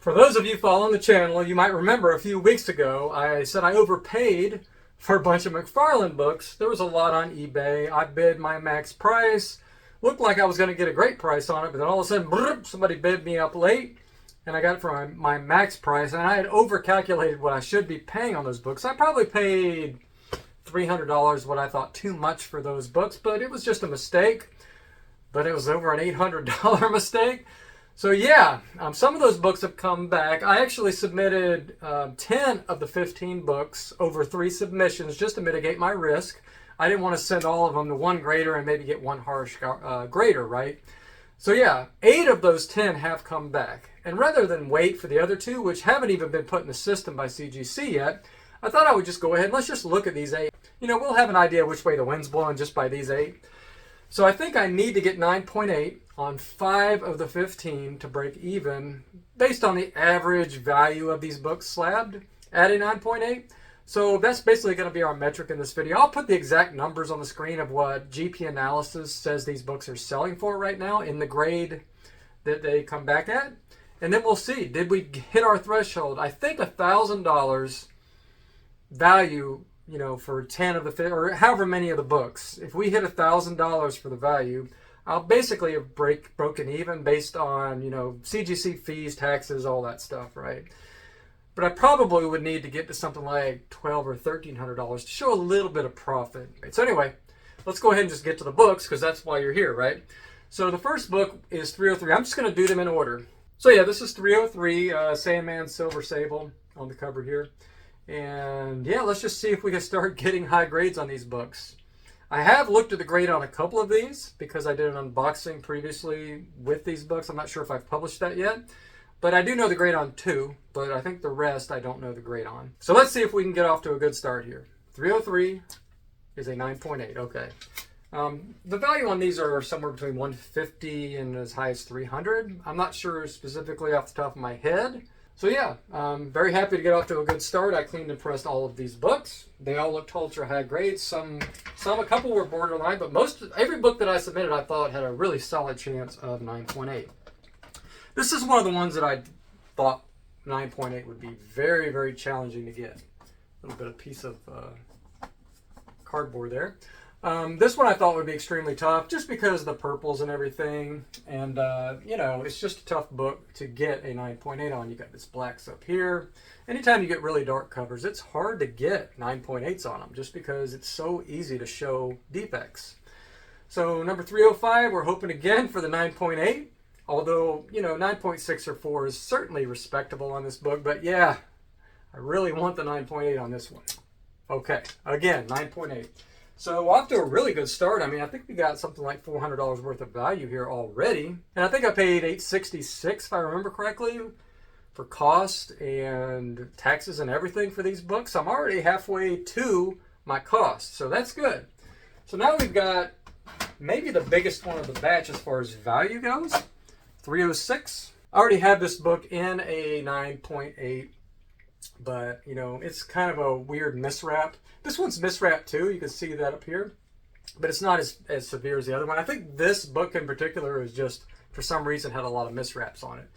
For those of you following the channel, you might remember a few weeks ago I said I overpaid for a bunch of McFarlane books. There was a lot on eBay. I bid my max price. Looked like I was going to get a great price on it, but then all of a sudden, brrr, somebody bid me up late, and I got it for my max price, and I had overcalculated what I should be paying on those books. I probably paid $300, what I thought too much for those books, but it was just a mistake. But it was over an $800 mistake. So yeah, some of those books have come back. I actually submitted 10 of the 15 books over 3 submissions just to mitigate my risk. I didn't want to send all of them to one grader and maybe get one harsh grader, right? So yeah, 8 of those 10 have come back. And rather than wait for the other 2, which haven't even been put in the system by CGC yet, I thought I would just go ahead and let's just look at these 8. You know, we'll have an idea which way the wind's blowing just by these 8. So I think I need to get 9.8 on 5 of the 15 to break even based on the average value of these books slabbed at a 9.8. So that's basically going to be our metric in this video. I'll put the exact numbers on the screen of what GP Analysis says these books are selling for right now in the grade that they come back at. And then we'll see, did we hit our threshold? I think $1,000 value, you know, for 10 of the, or however many of the books. If we hit $1,000 for the value, I'll basically have broken even based on, you know, CGC fees, taxes, all that stuff, right? But I probably would need to get to something like $1,200 or $1,300 to show a little bit of profit. So anyway, let's go ahead and just get to the books because that's why you're here, right? So the first book is 303. I'm just going to do them in order. So yeah, this is 303, Sandman Silver Sable on the cover here. And yeah, let's just see if we can start getting high grades on these books. I have looked at the grade on a couple of these because I did an unboxing previously with these books. I'm not sure if I've published that yet, but I do know the grade on 2, but I think the rest I don't know the grade on. So let's see if we can get off to a good start here. 303 is a 9.8, okay. The value on these are somewhere between 150 and as high as 300. I'm not sure specifically off the top of my head. So yeah, I'm very happy to get off to a good start. I cleaned and pressed all of these books. They all looked ultra high grades. A couple were borderline, but every book that I submitted I thought had a really solid chance of 9.8. This is one of the ones that I thought 9.8 would be very, very challenging to get. A little bit of piece of cardboard there. This one I thought would be extremely tough just because of the purples and everything. And, you know, it's just a tough book to get a 9.8 on. You got this blacks up here. Anytime you get really dark covers, it's hard to get 9.8s on them just because it's so easy to show defects. So number 305, we're hoping again for the 9.8. Although, you know, 9.6 or 4 is certainly respectable on this book. But yeah, I really want the 9.8 on this one. Okay, again, 9.8. So off to a really good start. I mean, I think we got something like $400 worth of value here already. And I think I paid $866, if I remember correctly, for cost and taxes and everything for these books. I'm already halfway to my cost, so that's good. So now we've got maybe the biggest one of the batch as far as value goes, 306. I already have this book in a 9.8. But, you know, it's kind of a weird miswrap. This one's miswrapped too. You can see that up here. But it's not as severe as the other one. I think this book in particular is just, for some reason, had a lot of miswraps on it.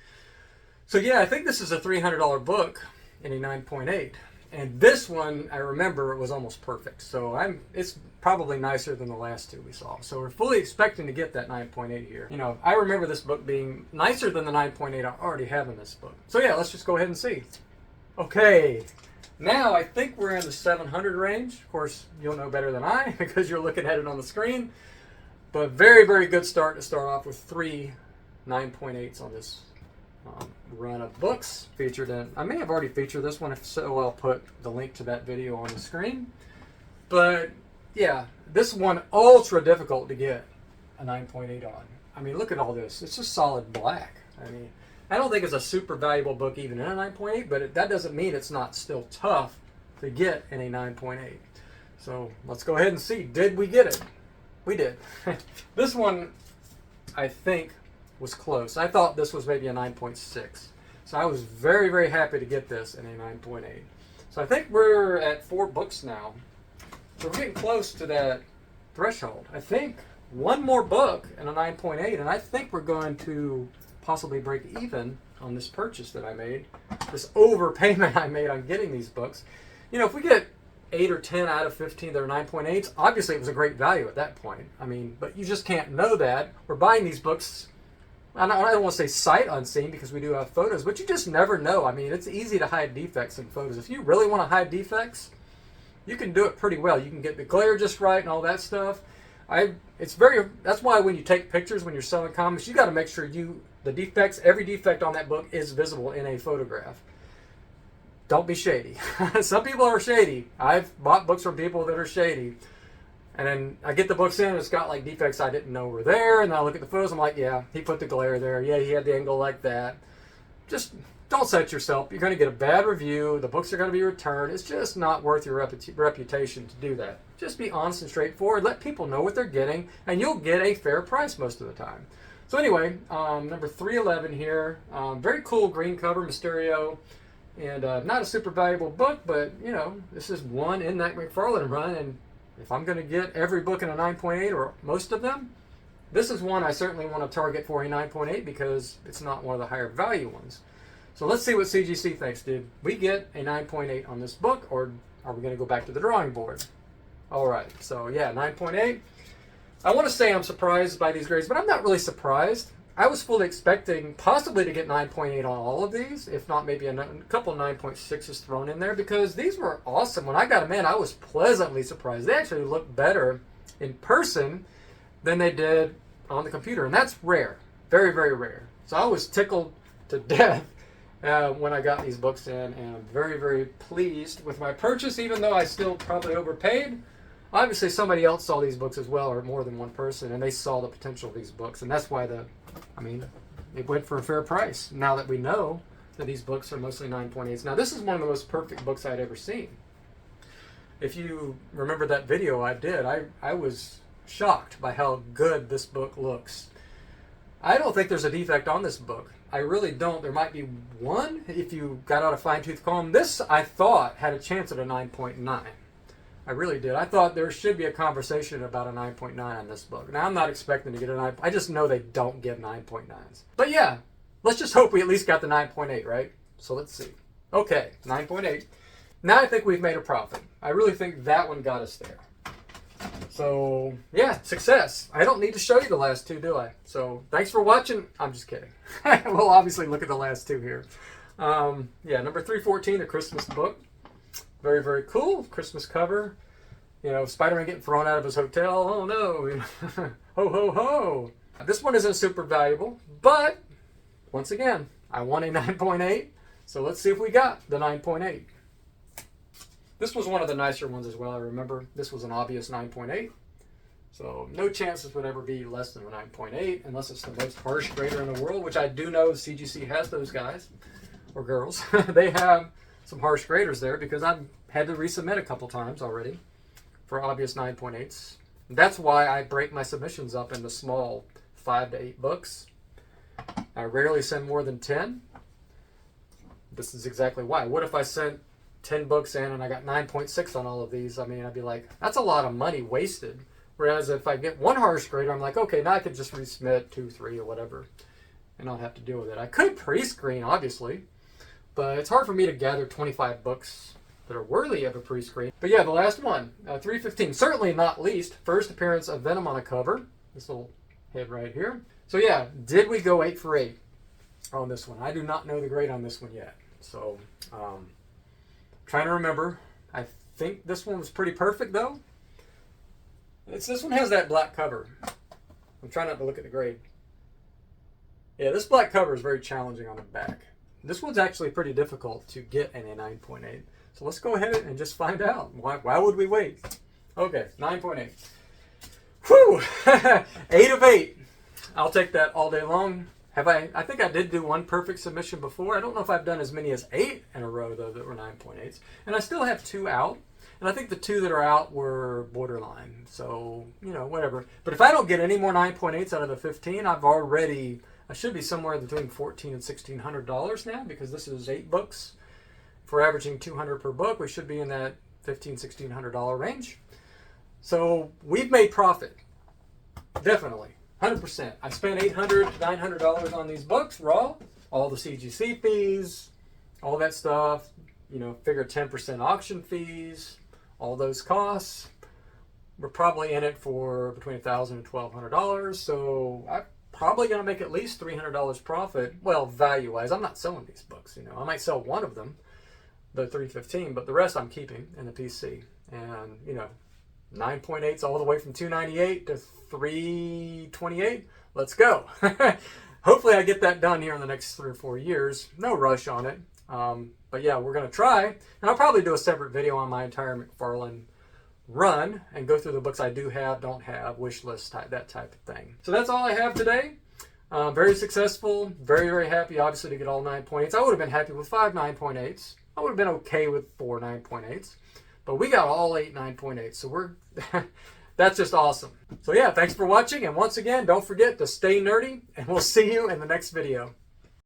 So yeah, I think this is a $300 book in a 9.8. And this one, I remember, it was almost perfect. So it's probably nicer than the last 2 we saw. So we're fully expecting to get that 9.8 here. You know, I remember this book being nicer than the 9.8 I already have in this book. So yeah, let's just go ahead and see. Okay, now I think we're in the 700 range. Of course, you'll know better than I because you're looking at it on the screen. But very, very good start to start off with 3 9.8s on this run of books featured in. I may have already featured this one. If so, I'll put the link to that video on the screen. But yeah, this one ultra difficult to get a 9.8 on. I mean, look at all this. It's just solid black. I mean, I don't think it's a super valuable book even in a 9.8, but that doesn't mean it's not still tough to get in a 9.8. So let's go ahead and see. Did we get it? We did. This one, I think, was close. I thought this was maybe a 9.6. So I was very, very happy to get this in a 9.8. So I think we're at 4 books now. So we're getting close to that threshold. I think one more book and a 9.8, and I think we're going to possibly break even on this purchase that I made, this overpayment I made on getting these books. You know, if we get 8 or 10 out of 15 that are 9.8s, obviously it was a great value at that point. I mean, but you just can't know that. We're buying these books, I don't want to say sight unseen because we do have photos, but you just never know. I mean, it's easy to hide defects in photos. If you really want to hide defects, you can do it pretty well. You can get the glare just right and all that stuff. That's why when you take pictures when you're selling comics, you got to make sure every defect on that book is visible in a photograph. Don't be shady. Some people are shady. I've bought books from people that are shady. And then I get the books in and it's got like defects I didn't know were there. And I look at the photos, I'm like, yeah, he put the glare there. Yeah, he had the angle like that. Just don't set yourself. You're going to get a bad review. The books are going to be returned. It's just not worth your reputation to do that. Just be honest and straightforward. Let people know what they're getting, and you'll get a fair price most of the time. So anyway, number 311 here. Very cool green cover, Mysterio. And not a super valuable book, but, you know, this is one in that McFarlane run. And if I'm going to get every book in a 9.8 or most of them, this is one I certainly want to target for a 9.8 because it's not one of the higher value ones. So let's see what CGC thinks. Did we get a 9.8 on this book, or are we going to go back to the drawing board? All right, so yeah, 9.8. I want to say I'm surprised by these grades, but I'm not really surprised. I was fully expecting possibly to get 9.8 on all of these, if not maybe a couple 9.6s thrown in there, because these were awesome. When I got them in, I was pleasantly surprised. They actually look better in person than they did on the computer, and that's rare. Very, very rare. So I was tickled to death when I got these books in, and I'm very, very pleased with my purchase, even though I still probably overpaid. Obviously, somebody else saw these books as well, or more than one person, and they saw the potential of these books, and that's why it went for a fair price. Now that we know that these books are mostly 9.8s. Now, this is one of the most perfect books I'd ever seen. If you remember that video I did, I was shocked by how good this book looks. I don't think there's a defect on this book. I really don't. There might be one if you got out a fine-tooth comb. This, I thought, had a chance at a 9.9. I really did. I thought there should be a conversation about a 9.9 on this book. Now, I'm not expecting to get a 9. I just know they don't give 9.9s. But yeah, let's just hope we at least got the 9.8, right? So let's see. Okay, 9.8. Now I think we've made a profit. I really think that one got us there. So, yeah, success. I don't need to show you the last two, do I? So, thanks for watching. I'm just kidding. We'll obviously look at the last two here. Yeah, number 314, the Christmas book. Very, very cool. Christmas cover. You know, Spider-Man getting thrown out of his hotel. Oh, no. Ho, ho, ho. This one isn't super valuable, but, once again, I want a 9.8. So, let's see if we got the 9.8. This was one of the nicer ones as well. I remember this was an obvious 9.8. So no chance this would ever be less than a 9.8 unless it's the most harsh grader in the world, which I do know CGC has those guys or girls. They have some harsh graders there because I've had to resubmit a couple times already for obvious 9.8s. That's why I break my submissions up into small 5 to 8 books. I rarely send more than 10. This is exactly why. What if I sent 10 books in and I got 9.6 on all of these? I mean, I'd be like, that's a lot of money wasted. Whereas if I get one harsh grader, I'm like, okay, now I could just resubmit 2, 3, or whatever, and not have to deal with it. I could pre-screen, obviously, but it's hard for me to gather 25 books that are worthy of a pre-screen. But yeah, the last one, 315, certainly not least, first appearance of Venom on a cover. This little head right here. So yeah, did we go 8 for 8 on this one? I do not know the grade on this one yet. So, trying to remember. I think this one was pretty perfect though. This one has that black cover. I'm trying not to look at the grade. Yeah, this black cover is very challenging on the back. This one's actually pretty difficult to get in a 9.8. So let's go ahead and just find out. Why would we wait? Okay, 9.8. Whew! 8 of 8. I'll take that all day long. I think I did do one perfect submission before. I don't know if I've done as many as 8 in a row, though, that were 9.8s. And I still have 2 out. And I think the 2 that are out were borderline. So, you know, whatever. But if I don't get any more 9.8s out of the 15, I should be somewhere between $1,400 and $1,600 now, because this is 8 books. If we're averaging $200 per book, we should be in that $1,500, $1,600 range. So we've made profit. Definitely. 100%. I spent $800 to $900 on these books raw, all the CGC fees, all that stuff, you know, figure 10% auction fees, all those costs. We're probably in it for between $1,000 and $1,200, so I'm probably going to make at least $300 profit. Well, value-wise, I'm not selling these books, you know. I might sell one of them, the 315, but the rest I'm keeping in the PC. And, you know, 9.8s all the way from 298 to 328. Let's go. Hopefully I get that done here in the next 3 or 4 years. No rush on it. But yeah, we're going to try. And I'll probably do a separate video on my entire McFarlane run and go through the books I do have, don't have, wish list, that type of thing. So that's all I have today. Very successful. Very, very happy, obviously, to get all 9.8s. I would have been happy with 5 9.8s. I would have been okay with 4 9.8s. But we got all 8 9.8s. So we're... That's just awesome. So yeah, thanks for watching. And once again, don't forget to stay nerdy. And we'll see you in the next video.